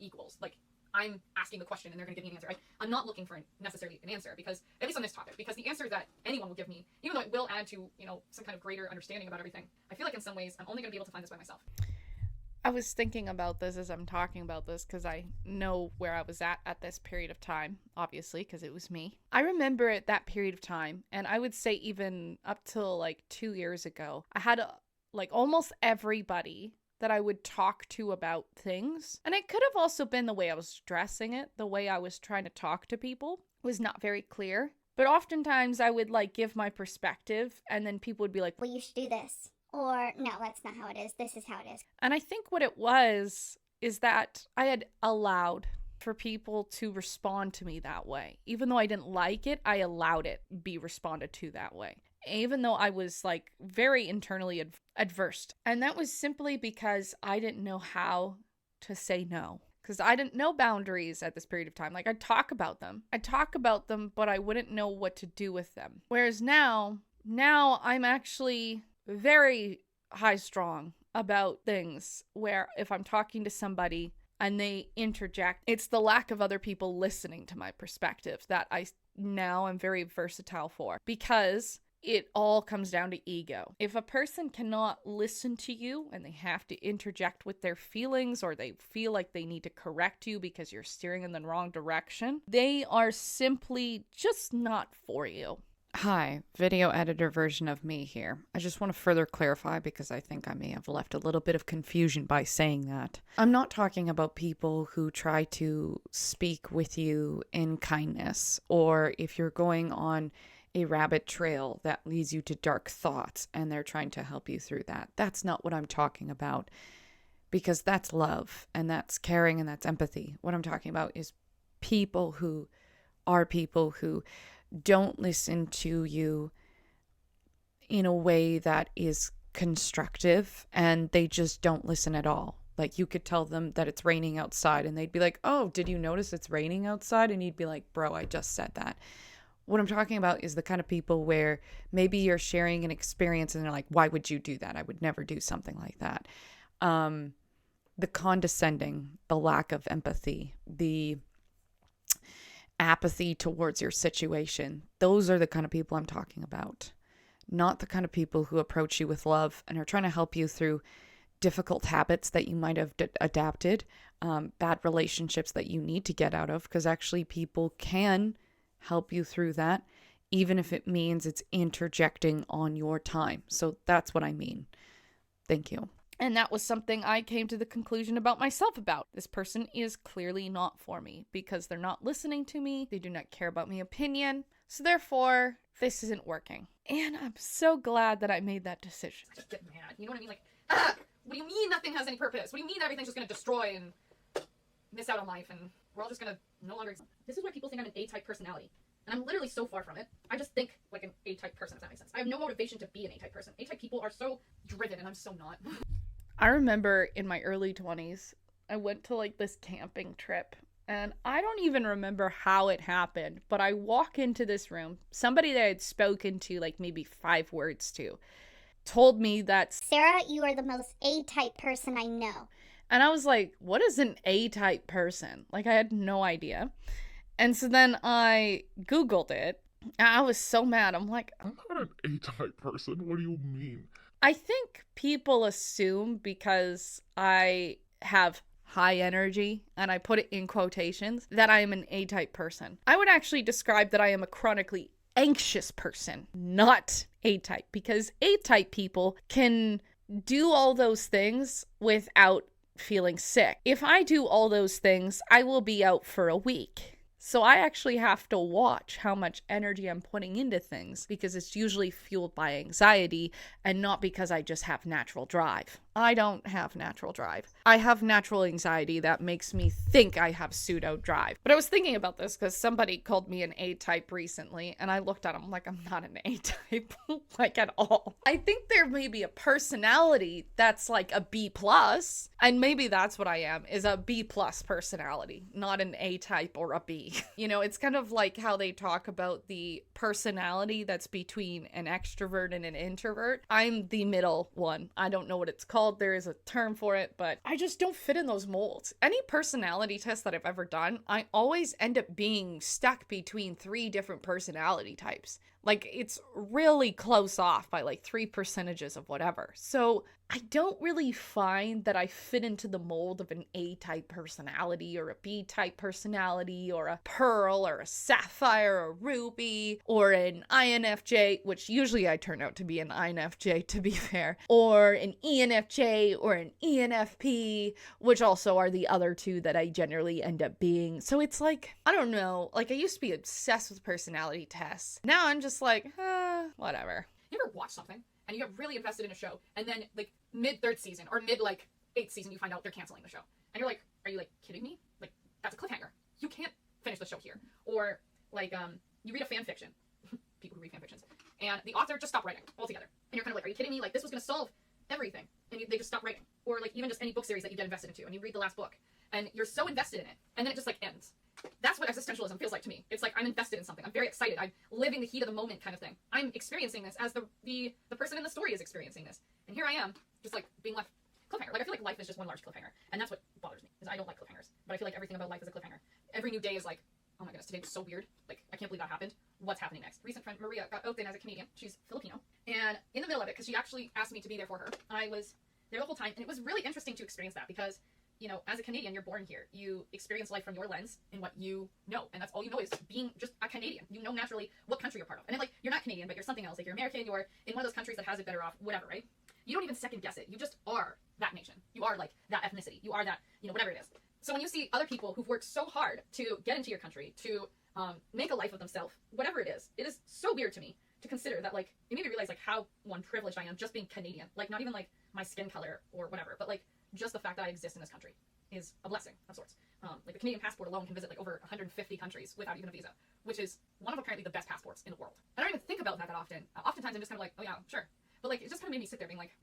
Speaker 2: equals. Like, I'm asking the question and they're going to give me an answer. I'm not looking for necessarily an answer, because, at least on this topic, because the answer that anyone will give me, even though it will add to, some kind of greater understanding about everything, I feel like in some ways I'm only going to be able to find this by myself.
Speaker 1: I was thinking about this as I'm talking about this because I know where I was at this period of time, obviously, because it was me. I remember at that period of time, and I would say even up till like 2 years ago, I had like almost everybody that I would talk to about things. And it could have also been the way I was dressing it, the way I was trying to talk to people was not very clear. But oftentimes I would like give my perspective and then people would be like,
Speaker 3: Well, you should do this. Or, no, that's not how it is. This is how it is.
Speaker 1: and I think what it was is that I had allowed for people to respond to me that way. Even though I didn't like it, I allowed it be responded to that way. Even though I was like very internally adverse. And that was simply because I didn't know how to say no. Because I didn't know boundaries at this period of time. Like I'd talk about them, but I wouldn't know what to do with them. Whereas now I'm actually very high strong about things where if I'm talking to somebody and they interject, it's the lack of other people listening to my perspective that I now am very versatile for, because it all comes down to ego. If a person cannot listen to you and they have to interject with their feelings, or they feel like they need to correct you because you're steering in the wrong direction, they are simply just not for you. Hi, video editor version of me here. I just want to further clarify, because I think I may have left a little bit of confusion by saying that. I'm not talking about people who try to speak with you in kindness, or if you're going on a rabbit trail that leads you to dark thoughts and they're trying to help you through that. That's not what I'm talking about, because that's love and that's caring and that's empathy. What I'm talking about is people who don't listen to you in a way that is constructive, and they just don't listen at all. Like, you could tell them that it's raining outside and they'd be like, "Oh, did you notice it's raining outside?" And you'd be like, "Bro, I just said that." What I'm talking about is the kind of people where maybe you're sharing an experience and they're like, "Why would you do that? I would never do something like that." The condescending, the lack of empathy, the apathy towards your situation. Those are the kind of people I'm talking about. Not the kind of people who approach you with love and are trying to help you through difficult habits that you might have adapted, bad relationships that you need to get out of, because actually people can help you through that, even if it means it's interjecting on your time. So that's what I mean. Thank you. And that was something I came to the conclusion about myself about. This person is clearly not for me, because they're not listening to me. They do not care about my opinion. So therefore, this isn't working. And I'm so glad that I made that decision.
Speaker 2: I just get mad. You know what I mean? Like, what do you mean nothing has any purpose? What do you mean everything's just going to destroy and miss out on life, and we're all just going to no longer exist? This is why people think I'm an A-type personality. And I'm literally so far from it. I just think like an A-type person, if that makes sense. I have no motivation to be an A-type person. A-type people are so driven, and I'm so not.
Speaker 1: I remember in my early 20s, I went to like this camping trip, and I don't even remember how it happened, but I walk into this room, somebody that I had spoken to like maybe 5 words to, told me that,
Speaker 3: Sarah, you are the most A-type person I know.
Speaker 1: and I was like, what is an A-type person? Like, I had no idea. And so then I Googled it, and I was so mad. I'm like,
Speaker 4: I'm not an A-type person. What do you mean?
Speaker 1: I think people assume because I have high energy, and I put it in quotations, that I am an A-type person. I would actually describe that I am a chronically anxious person, not A-type, because A-type people can do all those things without feeling sick. If I do all those things, I will be out for a week. So I actually have to watch how much energy I'm putting into things, because it's usually fueled by anxiety and not because I just have natural drive. I don't have natural drive. I have natural anxiety that makes me think I have pseudo drive. But I was thinking about this because somebody called me an A-type recently, and I looked at him like, I'm not an A-type, like at all. I think there may be a personality that's like a B+, and maybe that's what I am, is a B+ personality, not an A-type or a B. You know, it's kind of like how they talk about the personality that's between an extrovert and an introvert. I'm the middle one. I don't know what it's called. There is a term for it, but I just don't fit in those molds. Any personality test that I've ever done, I always end up being stuck between 3 different personality types. Like, it's really close off by like 3% of whatever. So I don't really find that I fit into the mold of an A-type personality or a B-type personality or a pearl or a sapphire or a ruby or an INFJ, which usually I turn out to be an INFJ, to be fair, or an ENFJ or an ENFP, which also are the other 2 that I generally end up being. So it's like, I don't know, like I used to be obsessed with personality tests. Now I'm just like, whatever.
Speaker 2: You ever watch something and you get really invested in a show, and then like mid-3rd season or mid-like 8th season you find out they're canceling the show, and you're like, are you like kidding me? Like, that's a cliffhanger. You can't finish the show here. Or like you read a fan fiction, people who read fan fictions, and the author just stopped writing altogether, and you're kind of like, are you kidding me? Like, this was going to solve everything, and they just stop writing. Or like even just any book series that you get invested into, and you read the last book and you're so invested in it, and then it just like ends. That's what existentialism feels like to me. It's like I'm invested in something. I'm very excited. I'm living the heat of the moment kind of thing. I'm experiencing this as the person in the story is experiencing this. And here I am, just like being left cliffhanger. Like, I feel like life is just one large cliffhanger. And that's what bothers me, is I don't like cliffhangers. But I feel like everything about life is a cliffhanger. Every new day is like, oh my goodness, today was so weird. Like, I can't believe that happened. What's happening next? Recent friend Maria got opened as a Canadian. She's Filipino. And in the middle of it, because she actually asked me to be there for her, I was there the whole time. And it was really interesting to experience that because, you know, as a Canadian, you're born here. You experience life from your lens and what you know. And that's all you know is being just a Canadian. You know naturally what country you're part of. And then, like, you're not Canadian, but you're something else. Like, you're American, you're in one of those countries that has it better off, whatever, right? You don't even second guess it. You just are that nation. You are, like, that ethnicity. You are that, you know, whatever it is. So when you see other people who've worked so hard to get into your country, to make a life of themselves, whatever it is so weird to me to consider that, like, it made me realize, like, how privileged I am just being Canadian. Like, not even, like, my skin color or whatever, but, like, just the fact that I exist in this country is a blessing of sorts. Like, the Canadian passport alone can visit, like, over 150 countries without even a visa, which is one of apparently the best passports in the world. I don't even think about that often. Oftentimes I'm just kind of like, oh yeah, sure. But, like, it just kind of made me sit there being like,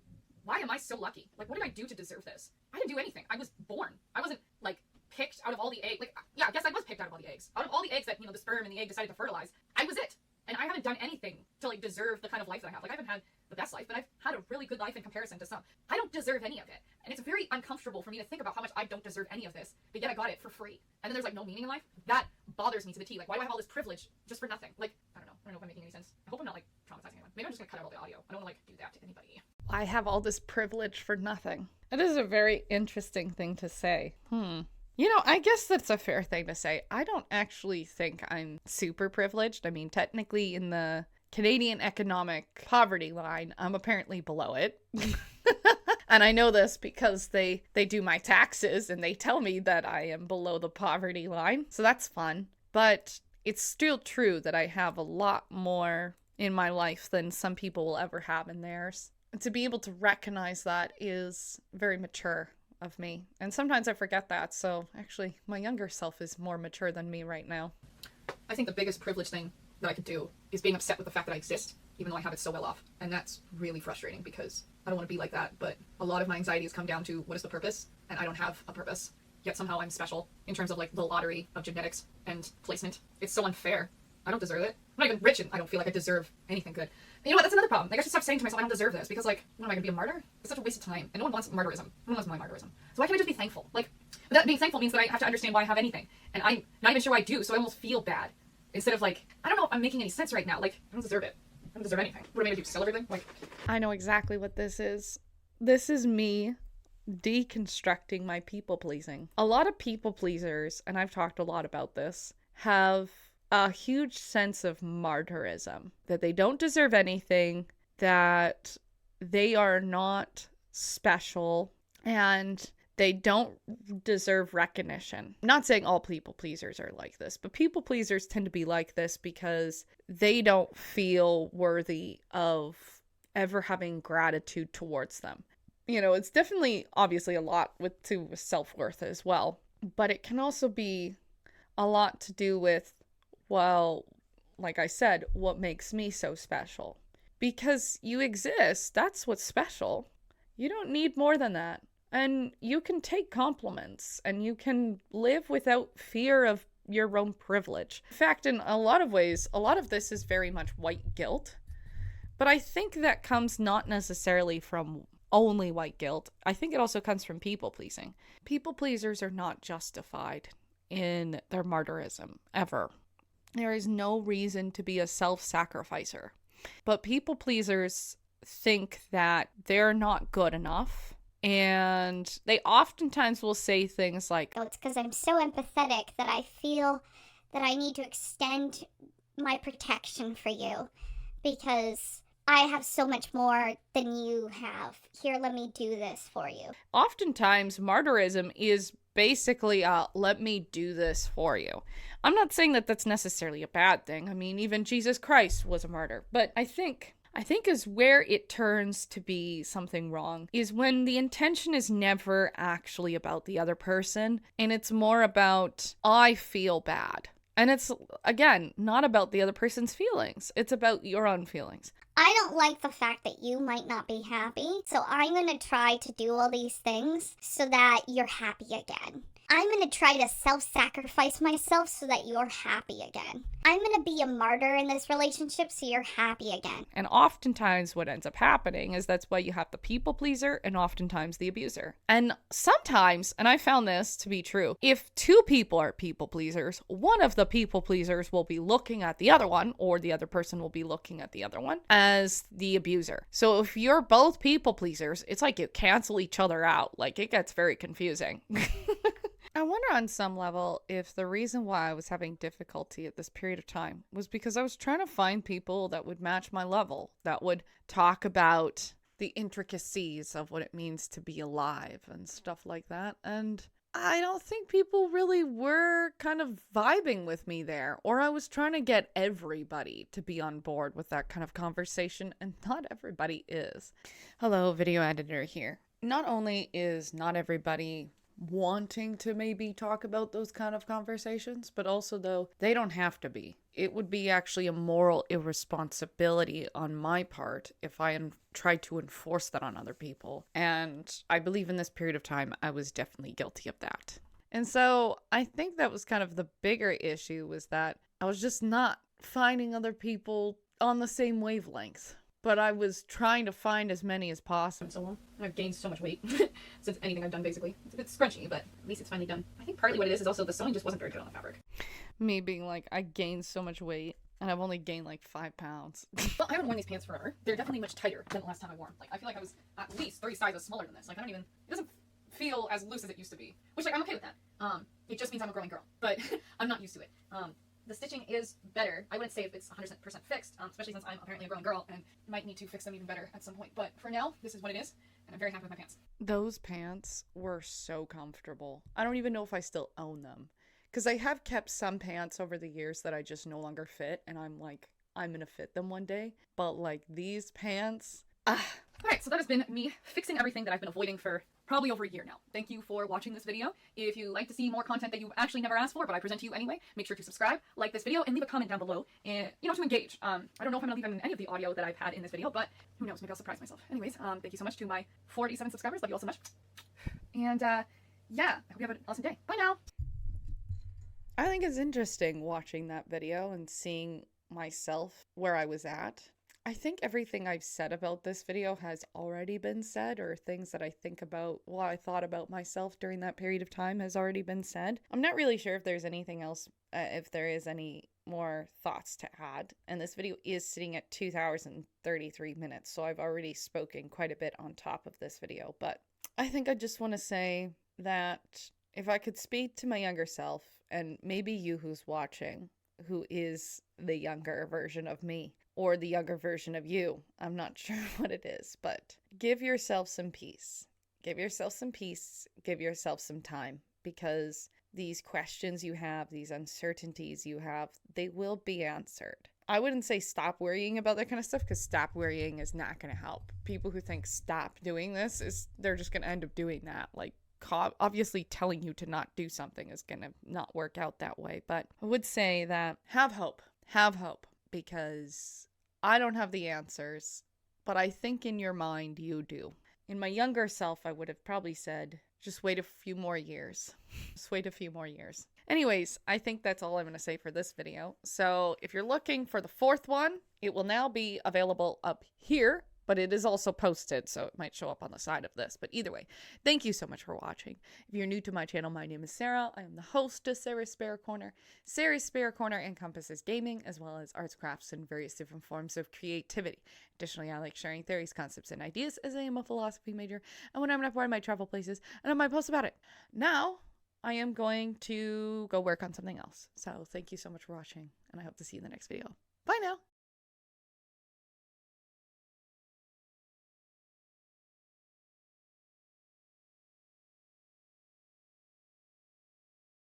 Speaker 2: why am I so lucky? Like, what did I do to deserve this? I didn't do anything. I was born. I wasn't, like, picked out of all the eggs. Like, yeah, I guess I was picked out of all the eggs. Out of all the eggs that, you know, the sperm and the egg decided to fertilize, I was it. And I haven't done anything to, like, deserve the kind of life that I have. Like, I haven't had the best life, but I've had a really good life in comparison to some. I don't deserve any of it. And it's very uncomfortable for me to think about how much I don't deserve any of this, but yet I got it for free. And then there's, like, no meaning in life. That bothers me to the T. Like, why do I have all this privilege just for nothing? Like, I don't know if I'm making any sense. I hope I'm not, like, traumatizing anyone. Maybe I'm just gonna cut out all the audio. I don't want to, like, do that to anybody.
Speaker 1: I have all this privilege for nothing. It is a very interesting thing to say. You know, I guess that's a fair thing to say. I don't actually think I'm super privileged. I mean, technically in the Canadian economic poverty line, I'm apparently below it. And I know this because they do my taxes and they tell me that I am below the poverty line. So that's fun. But it's still true that I have a lot more in my life than some people will ever have in theirs. And to be able to recognize that is very mature of me. And sometimes I forget that. So actually, my younger self is more mature than me right now.
Speaker 2: I think the biggest privilege thing that I could do is being upset with the fact that I exist, even though I have it so well off. And that's really frustrating because I don't want to be like that. But a lot of my anxieties come down to what is the purpose? And I don't have a purpose. Yet somehow I'm special in terms of, like, the lottery of genetics and placement. It's so unfair. I don't deserve it. I'm not even rich and I don't feel like I deserve anything good. And you know what? That's another problem. Like, I should stop saying to myself, I don't deserve this because, like, what am I going to be a martyr? It's such a waste of time. And no one wants martyrism. No one wants my martyrism. So why can't I just be thankful? Like, but that being thankful means that I have to understand why I have anything. And I'm not even sure why I do, so I almost feel bad. Instead of, like, I don't know if I'm making any sense right now. Like, I don't deserve it. I don't deserve anything. What am I going to do? Sell everything? Like,
Speaker 1: I know exactly what this is. This is me deconstructing my people pleasing. A lot of people pleasers, and I've talked a lot about this, have a huge sense of martyrism, that they don't deserve anything, that they are not special, and they don't deserve recognition. I'm not saying all people pleasers are like this, but people pleasers tend to be like this because they don't feel worthy of ever having gratitude towards them. You know, it's definitely obviously a lot to self-worth as well, but it can also be a lot to do with, well, like I said, what makes me so special? Because you exist, that's what's special. You don't need more than that. And you can take compliments and you can live without fear of your own privilege. In fact, in a lot of ways, a lot of this is very much white guilt. But I think that comes not necessarily from only white guilt. I think it also comes from people pleasing. People pleasers are not justified in their martyrism, ever. There is no reason to be a self-sacrificer. But people pleasers think that they're not good enough. And they oftentimes will say things like,
Speaker 3: Oh, it's because I'm so empathetic that I feel that I need to extend my protection for you because I have so much more than you have. Here, let me do this for you.
Speaker 1: Oftentimes, martyrism is basically, let me do this for you. I'm not saying that that's necessarily a bad thing. I mean, even Jesus Christ was a martyr. But I think is where it turns to be something wrong is when the intention is never actually about the other person and it's more about, I feel bad. And it's, again, not about the other person's feelings. It's about your own feelings.
Speaker 3: I don't like the fact that you might not be happy, so I'm going to try to do all these things so that you're happy again. I'm going to try to self-sacrifice myself so that you're happy again. I'm going to be a martyr in this relationship so you're happy again.
Speaker 1: And oftentimes what ends up happening is that's why you have the people pleaser and oftentimes the abuser. And sometimes, and I found this to be true, if two people are people pleasers, one of the people pleasers will be looking at the other one, or the other person will be looking at the other one as the abuser. So if you're both people pleasers, it's like you cancel each other out. Like, it gets very confusing. I wonder on some level if the reason why I was having difficulty at this period of time was because I was trying to find people that would match my level, that would talk about the intricacies of what it means to be alive and stuff like that. And I don't think people really were kind of vibing with me there, or I was trying to get everybody to be on board with that kind of conversation, and not everybody is. Hello, video editor here. Not only is not everybody wanting to maybe talk about those kind of conversations, but also, though, they don't have to be. It would be actually a moral irresponsibility on my part if I tried to enforce that on other people. And I believe in this period of time, I was definitely guilty of that. And so I think that was kind of the bigger issue, was that I was just not finding other people on the same wavelength. But I was trying to find as many as possible.
Speaker 2: So long. I've gained so much weight since anything I've done, basically. It's a bit scrunchy, but at least it's finally done. I think partly what it is also the sewing just wasn't very good on the fabric.
Speaker 1: Me being like, I gained so much weight, and I've only gained like 5 pounds.
Speaker 2: Well, I haven't worn these pants forever. They're definitely much tighter than the last time I wore them. Like, I feel like I was at least 3 sizes smaller than this. Like, it doesn't feel as loose as it used to be. Which, like, I'm okay with that. It just means I'm a growing girl. But I'm not used to it. The stitching is better. I wouldn't say if it's 100% fixed, especially since I'm apparently a growing girl and might need to fix them even better at some point. But for now, this is what it is, and I'm very happy with my pants.
Speaker 1: Those pants were so comfortable. I don't even know if I still own them. Because I have kept some pants over the years that I just no longer fit, and I'm like, I'm gonna fit them one day. But like these pants,
Speaker 2: Alright, so that has been me fixing everything that I've been avoiding for probably over a year now. Thank you for watching this video. If you like to see more content that you actually never asked for, but I present to you anyway, make sure to subscribe, like this video, and leave a comment down below, and, to engage. I don't know if I'm going to leave in any of the audio that I've had in this video, but who knows, maybe I'll surprise myself. Anyways, thank you so much to my 47 subscribers. Love you all so much. And, yeah, I hope you have an awesome day. Bye now!
Speaker 1: I think it's interesting watching that video and seeing myself where I was at. I think everything I've said about this video has already been said, or things that I think about, what I thought about myself during that period of time has already been said. I'm not really sure if there's anything else, if there is any more thoughts to add. And this video is sitting at 2 hours and 33 minutes, so I've already spoken quite a bit on top of this video. But I think I just want to say that if I could speak to my younger self, and maybe you who's watching, who is the younger version of me, or the younger version of you. I'm not sure what it is, but give yourself some peace. Give yourself some peace. Give yourself some time, because these questions you have, these uncertainties you have, they will be answered. I wouldn't say stop worrying about that kind of stuff, because stop worrying is not going to help. People who think stop doing this, they're just going to end up doing that. Like, obviously telling you to not do something is going to not work out that way. But I would say that have hope. Have hope. Because I don't have the answers, but I think in your mind you do. In my younger self, I would have probably said, just wait a few more years. Just wait a few more years. Anyways, I think that's all I'm going to say for this video. So if you're looking for the 4th one, it will now be available up here, but it is also posted, so it might show up on the side of this. But either way, thank you so much for watching. If you're new to my channel, my name is Sarah. I am the host of Sarah's Spare Corner. Sarah's Spare Corner encompasses gaming, as well as arts, crafts, and various different forms of creativity. Additionally, I like sharing theories, concepts, and ideas, as I am a philosophy major, and when I'm not bored, I might travel places, and I might post about it. Now, I am going to go work on something else. So thank you so much for watching, and I hope to see you in the next video. Bye now!